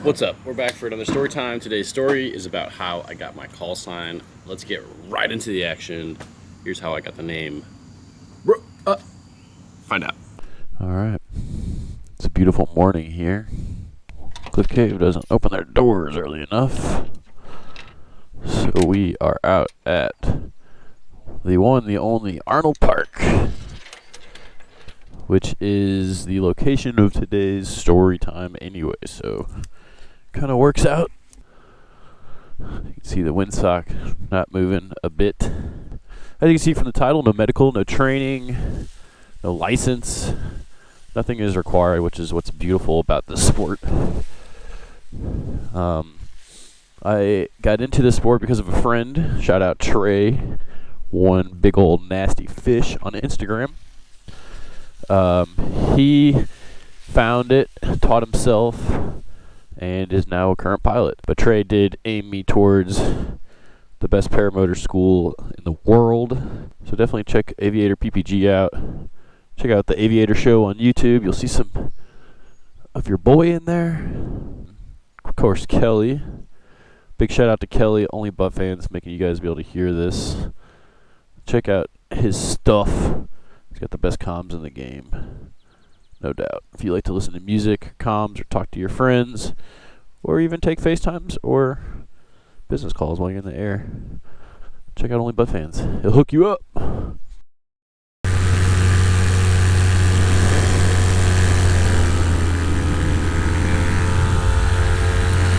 What's up? We're back for another story time. Today's story is about how I got my call sign. Let's get right into the action. Here's how I got the name. Find out. All right. It's a beautiful morning here. Cliff Cave doesn't open their doors early enough. So we are out at the one, the only Arnold Park, which is the location of today's story time anyway. So kind of works out. You can see the windsock not moving a bit. As you can see from the title, no medical, no training, no license. Nothing is required, which is what's beautiful about this sport. I got into this sport because of a friend. Shout out Trey. One big old nasty fish on Instagram. He found it, taught himself, and is now a current pilot. But Trey did aim me towards the best paramotor school in the world. So definitely check Aviator PPG out. Check out the Aviator Show on YouTube. You'll see some of your boy in there. Of course, Kelly. Big shout out to Kelly. Only Buff fans making you guys be able to hear this. Check out his stuff. He's got the best comms in the game. No doubt. If you like to listen to music, comms, or talk to your friends, or even take FaceTimes or business calls while you're in the air, check out Only Butt Fans. He'll hook you up.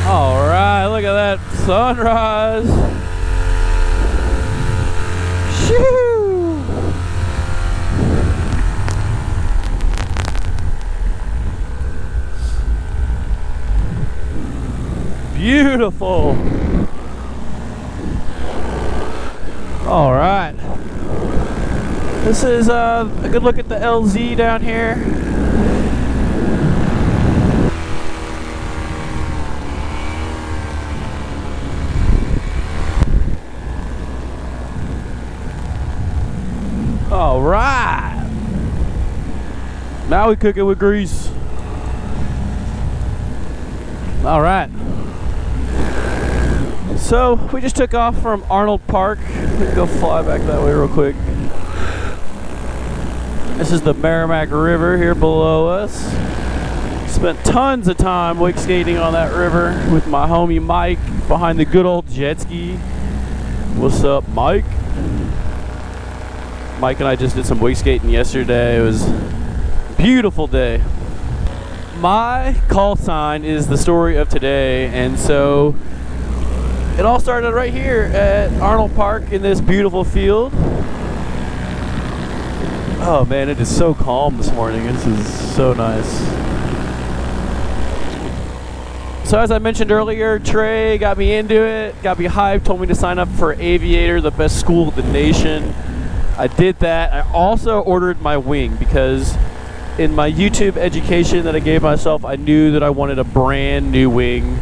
All right, look at that sunrise. Shoo! Beautiful. All right. This is a good look at the LZ down here. All right. Now we cook it with grease. All right. So we just took off from Arnold Park. Let's go fly back that way real quick. This is the Merrimack River here below us. Spent tons of time wake skating on that river with my homie Mike behind the good old jet ski. What's up, Mike? Mike and I just did some wake skating yesterday. It was a beautiful day. My call sign is the story of today, and so it all started right here at Arnold Park in this beautiful field. Oh man, it is so calm this morning. This is so nice. So as I mentioned earlier, Trey got me into it, got me hyped, told me to sign up for Aviator, the best school in the nation. I did that. I also ordered my wing because in my YouTube education that I gave myself, I knew that I wanted a brand new wing.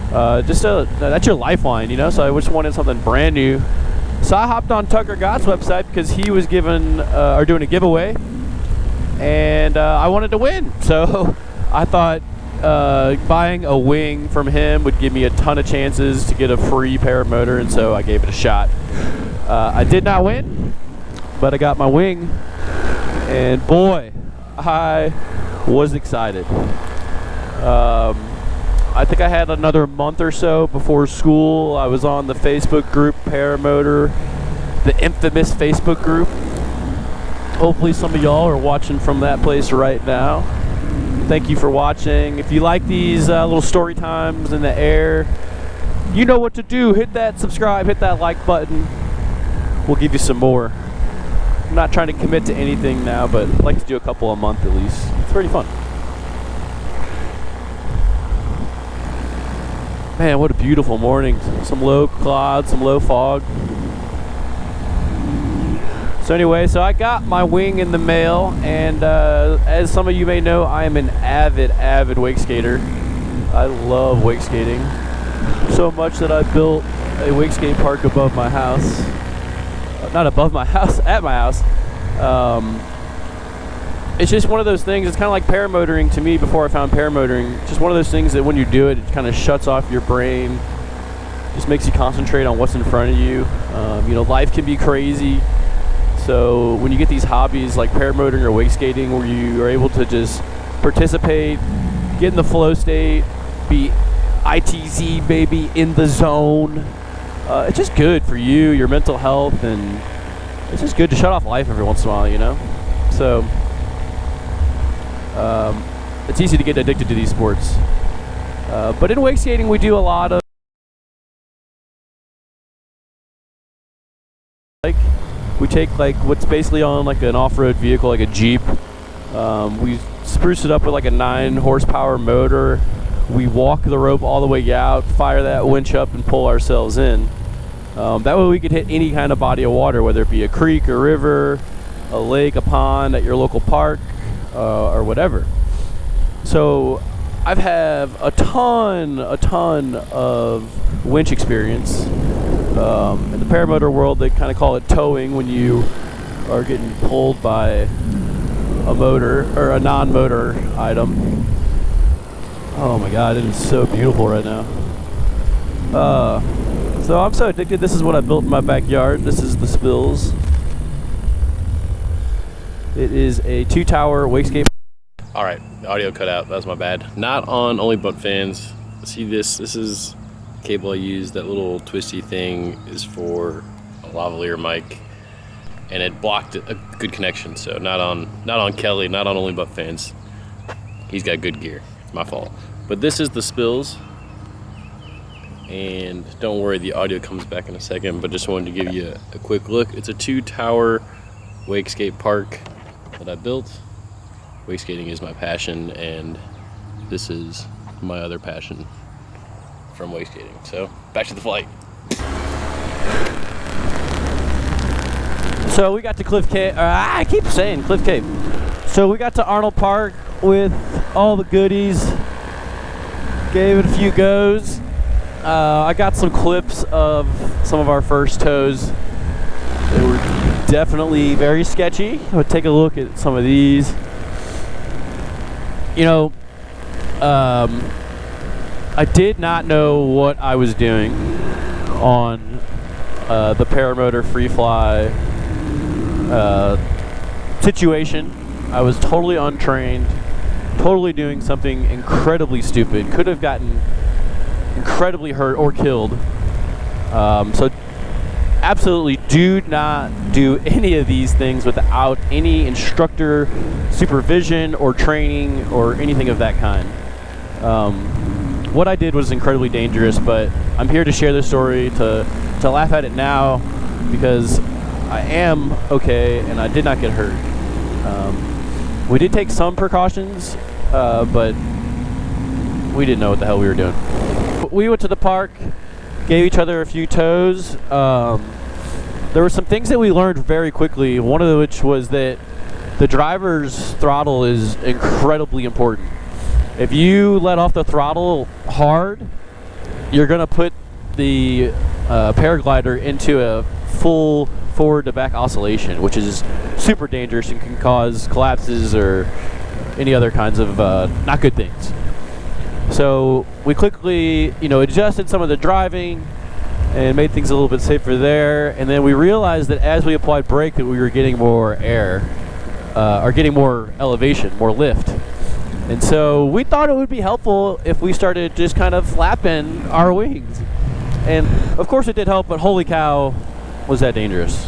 That's your lifeline, you know, so I just wanted something brand new. So I hopped on Tucker Gott's website because he was doing a giveaway, and I wanted to win. So I thought buying a wing from him would give me a ton of chances to get a free paramotor, and so I gave it a shot. I did not win, but I got my wing, and boy, I was excited. I think I had another month or so before school. I was on the Facebook group Paramotor, the infamous Facebook group. Hopefully some of y'all are watching from that place right now. Thank you for watching. If you like these little story times in the air, you know what to do. Hit that subscribe, hit that like button. We'll give you some more. I'm not trying to commit to anything now, but I'd like to do a couple a month at least. It's pretty fun. Man, what a beautiful morning. Some low clouds, some low fog. So anyway, so I got my wing in the mail, and as some of you may know, I am an avid wake skater. I love wake skating so much that I built a wake skate park above my house. Not above my house, at my house. it's just one of those things. It's kind of like paramotoring to me before I found paramotoring. It's just one of those things that when you do it, it kind of shuts off your brain. Just makes you concentrate on what's in front of you. You know, life can be crazy. So when you get these hobbies like paramotoring or wake skating where you are able to just participate, get in the flow state, be ITZ baby, in the zone, it's just good for you, your mental health, and it's just good to shut off life every once in a while, you know? So it's easy to get addicted to these sports. But in wake skating we do a lot of we take like what's basically on like an off-road vehicle, like a Jeep. We spruce it up with like a 9 horsepower motor. We walk the rope all the way out, fire that winch up, and pull ourselves in. That way we could hit any kind of body of water, whether it be a creek, a river, a lake, a pond at your local park, or whatever. So I've had a ton of winch experience. In the paramotor world, they kind of call it towing when you are getting pulled by a motor or a non-motor item. Oh my god, it is so beautiful right now. So I'm so addicted. This is what I built in my backyard. This is the Spills. It is a 2-tower wakescape. All right, the audio cut out. That's my bad. Not on Only Butt Fans. See this? This is cable I use. That little twisty thing is for a lavalier mic, and it blocked a good connection. So not on Kelly, not on Only Butt Fans. He's got good gear. It's my fault. But this is the Spills, and don't worry, the audio comes back in a second. But just wanted to give you a quick look. It's a 2-tower wakeskate park that I built. Wake skating is my passion, and this is my other passion from wake skating. So back to the flight. So we got to Cliff Cave. I keep saying Cliff Cave. So we got to Arnold Park with all the goodies. Gave it a few goes. I got some clips of some of our first tows. They were definitely very sketchy. I'll take a look at some of these. You know, I did not know what I was doing on the paramotor free fly situation. I was totally untrained, totally doing something incredibly stupid. Could have gotten incredibly hurt or killed. So absolutely do not do any of these things without any instructor supervision or training or anything of that kind. What I did was incredibly dangerous, but I'm here to share this story, to laugh at it now, because I am okay and I did not get hurt. We did take some precautions, but we didn't know what the hell we were doing. We went to the park, gave each other a few tows. There were some things that we learned very quickly, one of which was that the driver's throttle is incredibly important. If you let off the throttle hard, you're going to put the paraglider into a full forward to back oscillation, which is super dangerous and can cause collapses or any other kinds of not good things. So we quickly, adjusted some of the driving and made things a little bit safer there. And then we realized that as we applied brake, that we were getting more air, or getting more elevation, more lift. And so we thought it would be helpful if we started just kind of flapping our wings. And of course it did help, but holy cow, was that dangerous.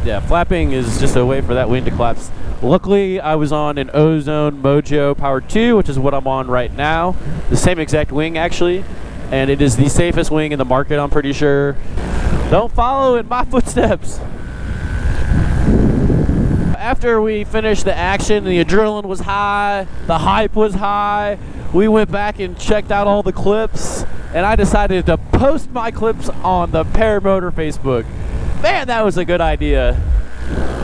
Yeah, flapping is just a way for that wing to collapse. Luckily, I was on an Ozone Mojo Power 2, which is what I'm on right now. The same exact wing, actually. And it is the safest wing in the market, I'm pretty sure. Don't follow in my footsteps. After we finished the action, the adrenaline was high, the hype was high. We went back and checked out all the clips, and I decided to post my clips on the Paramotor Facebook. Man, that was a good idea.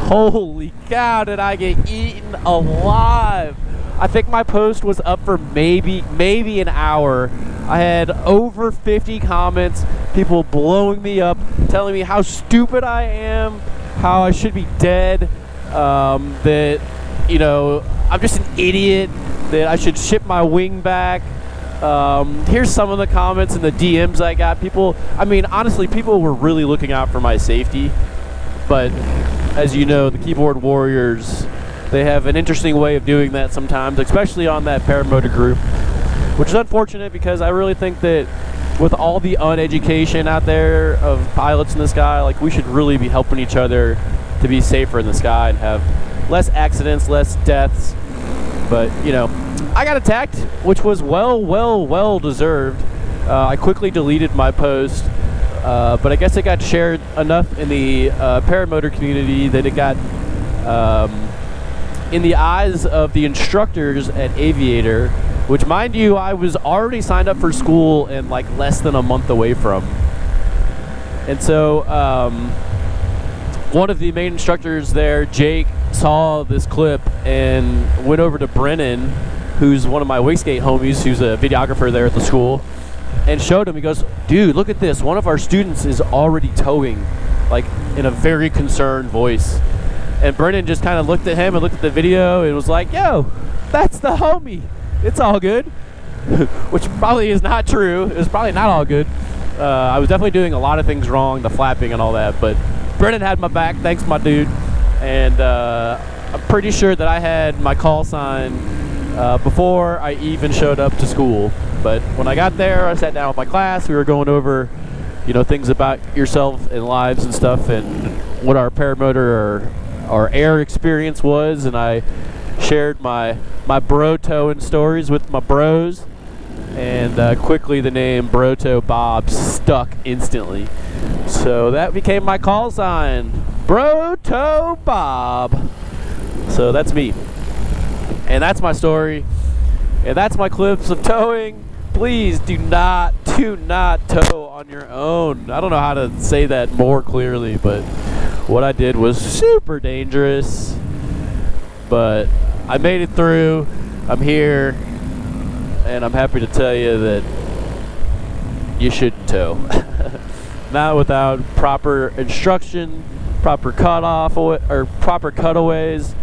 Holy cow, did I get eaten alive. I think my post was up for maybe an hour. I had over 50 comments, people blowing me up, telling me how stupid I am, how I should be dead. that, I'm just an idiot, that I should ship my wing back. Here's some of the comments and the DMs I got. Honestly, people were really looking out for my safety. But as you know, the keyboard warriors, they have an interesting way of doing that sometimes, especially on that paramotor group, which is unfortunate because I really think that with all the uneducation out there of pilots in the sky, like, we should really be helping each other to be safer in the sky and have less accidents, less deaths. But, I got attacked, which was well deserved. I quickly deleted my post, but I guess it got shared enough in the paramotor community that it got, in the eyes of the instructors at Aviator, which, mind you, I was already signed up for school and like less than a month away from. And so one of the main instructors there, Jake, saw this clip and went over to Brennan, who's one of my Wakeskate homies, who's a videographer there at the school, and showed him. He goes, "Dude, look at this. One of our students is already towing," like in a very concerned voice. And Brennan just kind of looked at him and looked at the video and was like, "Yo, that's the homie. It's all good." Which probably is not true. It was probably not all good. I was definitely doing a lot of things wrong, the flapping and all that, but Brennan had my back. Thanks, my dude. And I'm pretty sure that I had my call sign before I even showed up to school. But when I got there, I sat down with my class. We were going over, things about yourself and lives and stuff, and what our paramotor or air experience was. And I shared my bro towing stories with my bros, and quickly the name Broto Bob stuck instantly. So that became my call sign, Broto Bob. So that's me, and that's my story, and that's my clips of towing. Please do not tow on your own. I don't know how to say that more clearly, but what I did was super dangerous, but I made it through. I'm here, and I'm happy to tell you that you shouldn't tow. Not without proper instruction, proper cutoff, or proper cutaways.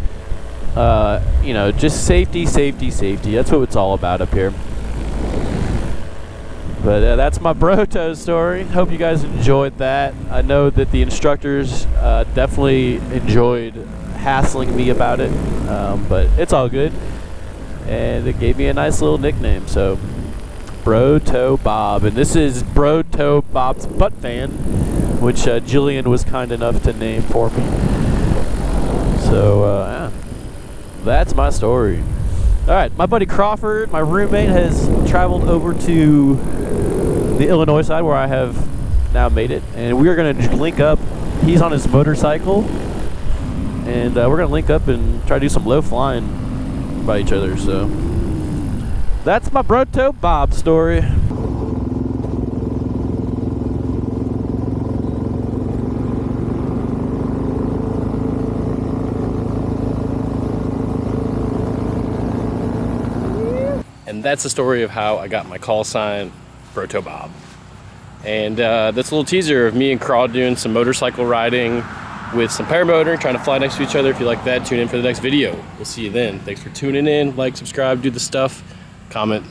Just safety. That's what it's all about up here. But that's my Broto story. Hope you guys enjoyed that. I know that the instructors definitely enjoyed hassling me about it, but it's all good. And it gave me a nice little nickname, so Broto Bob. And this is Broto Bob's Butt Fan, which Jillian was kind enough to name for me. So, that's my story. Alright, my buddy Crawford, my roommate, has traveled over to the Illinois side where I have now made it, and we are going to link up. He's on his motorcycle, and we're going to link up and try to do some low flying by each other. So that's my Broto Bob story. And that's the story of how I got my call sign, Broto Bob. And that's a little teaser of me and Craw doing some motorcycle riding with some paramotor, trying to fly next to each other. If you like that, tune in for the next video. We'll see you then. Thanks for tuning in. Like, subscribe, do the stuff, comment,